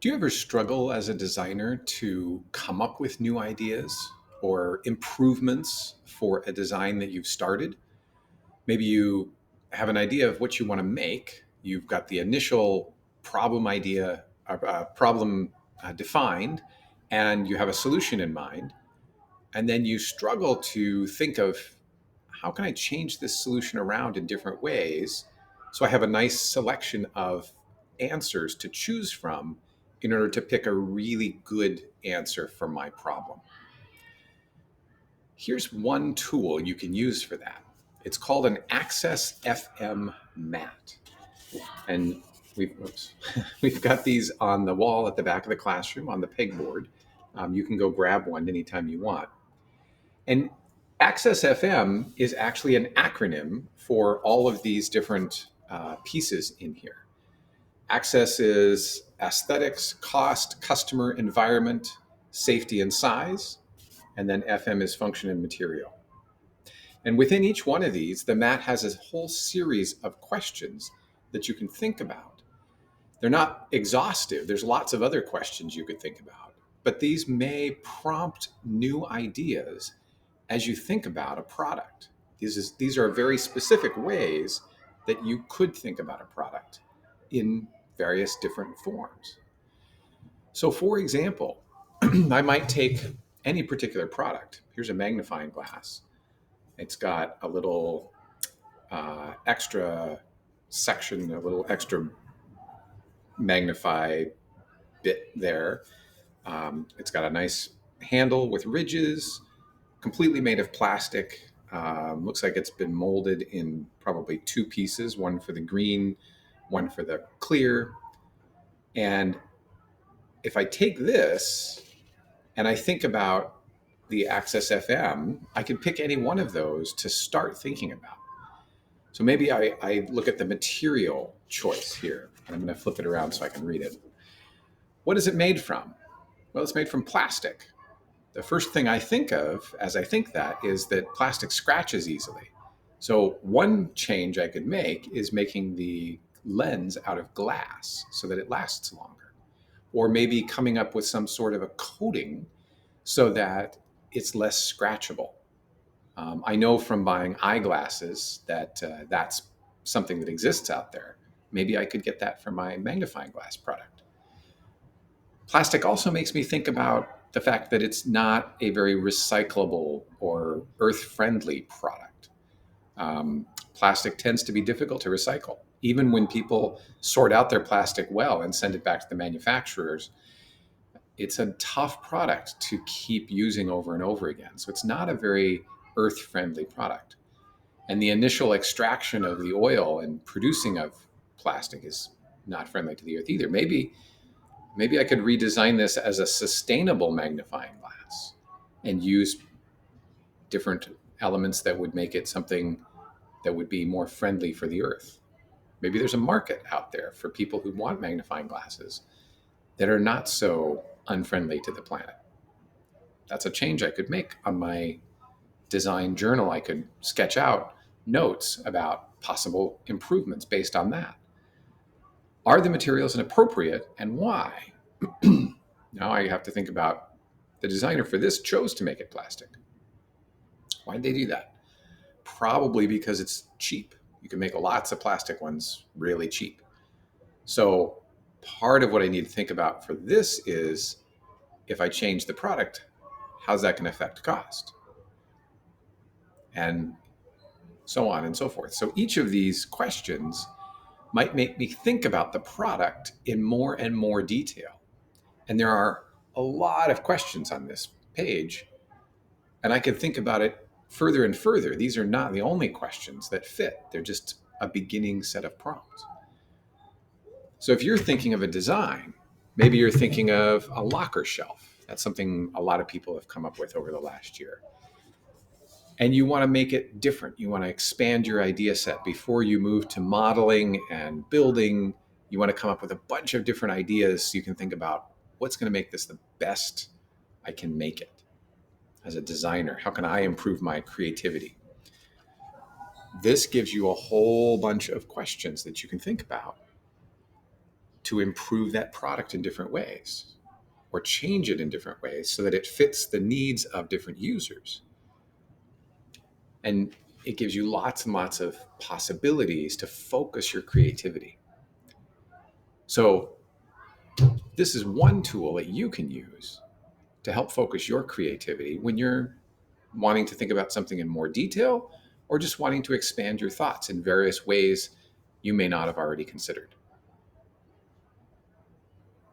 Do you ever struggle as a designer to come up with new ideas or improvements for a design that you've started? Maybe you have an idea of what you want to make. You've got the initial problem idea, problem defined, and you have a solution in mind. And then you struggle to think of how can I change this solution around in different ways so I have a nice selection of answers to choose from in order to pick a really good answer for my problem. Here's one tool you can use for that. It's called an ACCESSFM mat. And we've got these on the wall at the back of the classroom on the pegboard. You can go grab one anytime you want. And Access FM is actually an acronym for all of these different pieces in here. Access is aesthetics, cost, customer, environment, safety, and size. And then FM is function and material. And within each one of these, the mat has a whole series of questions that you can think about. They're not exhaustive. There's lots of other questions you could think about, but these may prompt new ideas as you think about a product. These are very specific ways that you could think about a product in various different forms. So, for example, I might take any particular product. Here's a magnifying glass. It's got a little extra section, a little extra magnify bit there. It's got a nice handle with ridges, completely made of plastic. Looks like it's been molded in probably two pieces, one for the green, one for the clear. And if I take this and I think about the Access FM, I can pick any one of those to start thinking about. So maybe I look at the material choice here. I'm going to flip it around so I can read it. What is it made from? Well, it's made from plastic. The first thing I think of as I think that is that plastic scratches easily. So one change I could make is making the lens out of glass so that it lasts longer. Or maybe coming up with some sort of a coating so that it's less scratchable. I know from buying eyeglasses that that's something that exists out there. Maybe I could get that for my magnifying glass product. Plastic also makes me think about the fact that it's not a very recyclable or earth-friendly product. Plastic tends to be difficult to recycle. Even when people sort out their plastic well and send it back to the manufacturers, it's a tough product to keep using over and over again. So it's not a very earth-friendly product. And the initial extraction of the oil and producing of plastic is not friendly to the earth either. Maybe I could redesign this as a sustainable magnifying glass and use different elements that would make it something that would be more friendly for the earth. Maybe there's a market out there for people who want magnifying glasses that are not so unfriendly to the planet. That's a change I could make on my design journal. I could sketch out notes about possible improvements based on that. Are the materials inappropriate and why? Now I have to think about the designer for this chose to make it plastic. Why did they do that? Probably because it's cheap. You can make lots of plastic ones really cheap. So part of what I need to think about for this is if I change the product, how's that going to affect cost? And so on and so forth. So each of these questions might make me think about the product in more and more detail. And there are a lot of questions on this page, and I can think about it further and further. These are not the only questions that fit. They're just a beginning set of prompts. So if you're thinking of a design, maybe you're thinking of a locker shelf. That's something a lot of people have come up with over the last year. And you want to make it different. You want to expand your idea set before you move to modeling and building. You want to come up with a bunch of different ideas so you can think about what's going to make this the best I can make it as a designer. How can I improve my creativity? This gives you a whole bunch of questions that you can think about. to improve that product in different ways or change it in different ways so that it fits the needs of different users. And it gives you lots and lots of possibilities to focus your creativity. So this is one tool that you can use to help focus your creativity when you're wanting to think about something in more detail or just wanting to expand your thoughts in various ways you may not have already considered.